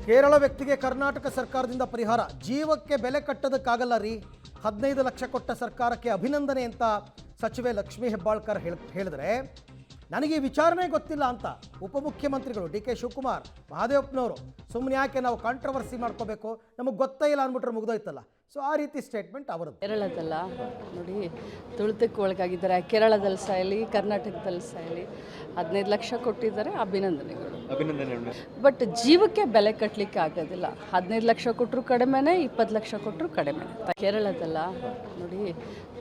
ಕೇರಳ ವ್ಯಕ್ತಿಗೆ ಕರ್ನಾಟಕ ಸರ್ಕಾರದಿಂದ ಪರಿಹಾರ, ಜೀವಕ್ಕೆ ಬೆಲೆ ಕಟ್ಟೋದಕ್ಕಾಗಲ್ಲ ರೀ, 15 ಲಕ್ಷ ಕೊಟ್ಟ ಸರ್ಕಾರಕ್ಕೆ ಅಭಿನಂದನೆ ಅಂತ ಸಚಿವೆ ಲಕ್ಷ್ಮೀ ಹೆಬ್ಬಾಳ್ಕರ್ ಹೇಳಿದರೆ, ನನಗೆ ಈ ವಿಚಾರಣೆ ಗೊತ್ತಿಲ್ಲ ಅಂತ ಉಪಮುಖ್ಯಮಂತ್ರಿಗಳು ಡಿ ಕೆ ಶಿವಕುಮಾರ್, ಮಹದೇವಪ್ಪನವರು ಸುಮ್ಮನೆ ಯಾಕೆ ನಾವು ಕಾಂಟ್ರವರ್ಸಿ ಮಾಡ್ಕೋಬೇಕು, ನಮಗೆ ಗೊತ್ತೇ ಇಲ್ಲ ಅಂದ್ಬಿಟ್ರೆ ಮುಗ್ದೋಯ್ತಲ್ಲ. ಸೊ ಆ ರೀತಿ ಸ್ಟೇಟ್ಮೆಂಟ್ ಅವರದ್ದು. ಕೇರಳದಲ್ಲ ನೋಡಿ, ತುಳಿತಕ್ಕೆ ಒಳಗಾಗಿದ್ದಾರೆ. ಕೇರಳದಲ್ಲಿ ಸಾಯಲಿ, ಕರ್ನಾಟಕದಲ್ಲಿ ಸಾಯಲಿ, 15 ಲಕ್ಷ ಕೊಟ್ಟಿದ್ದಾರೆ, ಅಭಿನಂದನೆಗಳು. ಬಟ್ ಜೀವಕ್ಕೆ ಬೆಲೆ ಕಟ್ಟಲಿಕ್ಕೆ ಆಗೋದಿಲ್ಲ. 15 ಲಕ್ಷ ಕೊಟ್ಟರು ಕಡಿಮೆನೇ, 20 ಲಕ್ಷ ಕೊಟ್ಟರು ಕಡಿಮೆ. ಕೇರಳದಲ್ಲ ನೋಡಿ,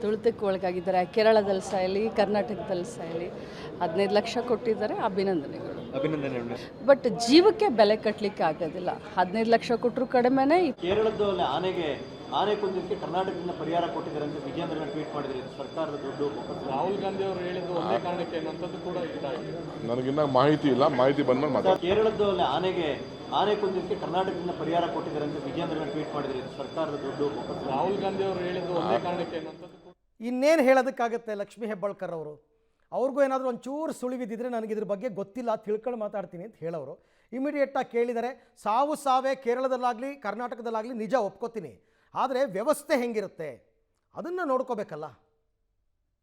ತುಳಿತಕ್ಕೆ ಒಳಗಾಗಿದ್ದಾರೆ. ಕೇರಳದಲ್ಲಿ ಸಾಯಲಿ, ಕರ್ನಾಟಕದಲ್ಲಿ ಸಾಯಲಿ, 15 ಲಕ್ಷ ಕೊಟ್ಟಿದ್ದಾರೆ, ಅಭಿನಂದನೆಗಳು. ಬಟ್ ಜೀವಕ್ಕೆ ಬೆಲೆ ಕಟ್ಟಲಿಕ್ಕೆ ಆಗೋದಿಲ್ಲ. 15 ಲಕ್ಷ ಕೊಟ್ಟರು ಕಡಿಮೆನೇ. ಕೇರಳದಲ್ಲಿ ಆನೆ ಕೊಂದಿದ್ದಕ್ಕೆ ಕರ್ನಾಟಕದಿಂದ ಪರಿಹಾರ ಕೊಟ್ಟಿದ್ದಾರೆ ಅಂತ ವಿಜಯೇಂದ್ರ ಟ್ವೀಟ್ ಮಾಡಿದ್ರು. ಸರ್ಕಾರದ ದುಡ್ಡು ರಾಹುಲ್ ಗಾಂಧಿ ಅವರು ಹೇಳಿದ್ದು ಒಂದೇ ಕಾರಣಕ್ಕೆ ಅನ್ನೋಂಥದ್ದು ಕೂಡ ಇದಾಗಿದೆ. ನನಗಿನ್ನ ಮಾಹಿತಿ ಇಲ್ಲ, ಮಾಹಿತಿ ಬಂದ್ಮೇಲೆ ಮಾತಾಡ್ತೀನಿ. ಕೇರಳದಲ್ಲಿ ಆನೆ ಕೊಂದಿದ್ದಕ್ಕೆ ಕರ್ನಾಟಕದಿಂದ ಪರಿಹಾರ ಕೊಟ್ಟಿದ್ದಾರೆ ಅಂತ ವಿಜಯೇಂದ್ರ ಟ್ವೀಟ್ ಮಾಡಿದ್ರು. ಸರ್ಕಾರದ ದುಡ್ಡು ರಾಹುಲ್ ಗಾಂಧಿ ಅವರು ಹೇಳಿದ್ದು ಒಂದೇ ಕಾರಣಕ್ಕೆ ಅನ್ನೋಂಥದ್ದು. ಇನ್ನೇನು ಹೇಳೋದಕ್ಕಾಗುತ್ತೆ ಲಕ್ಷ್ಮೀ ಹೆಬ್ಬಾಳ್ಕರ್ ಅವರು? ಅವ್ರಿಗೂ ಏನಾದರೂ ಒಂಚೂರು ಸುಳಿವಿದ್ದಿದ್ರೆ ನನಗೆ ಇದ್ರ ಬಗ್ಗೆ ಗೊತ್ತಿಲ್ಲ, ತಿಳ್ಕೊಂಡು ಮಾತಾಡ್ತೀನಿ ಅಂತ ಹೇಳೋರು. ಇಮಿಡಿಯೇಟಾಗಿ ಕೇಳಿದರೆ ಸಾವೇ ಕೇರಳದಲ್ಲಾಗಲಿ ಕರ್ನಾಟಕದಲ್ಲಾಗಲಿ ನಿಜ ಒಪ್ಕೋತೀನಿ, ಆದರೆ ವ್ಯವಸ್ಥೆ ಹೆಂಗಿರುತ್ತೆ ಅದನ್ನು ನೋಡ್ಕೋಬೇಕಲ್ಲ.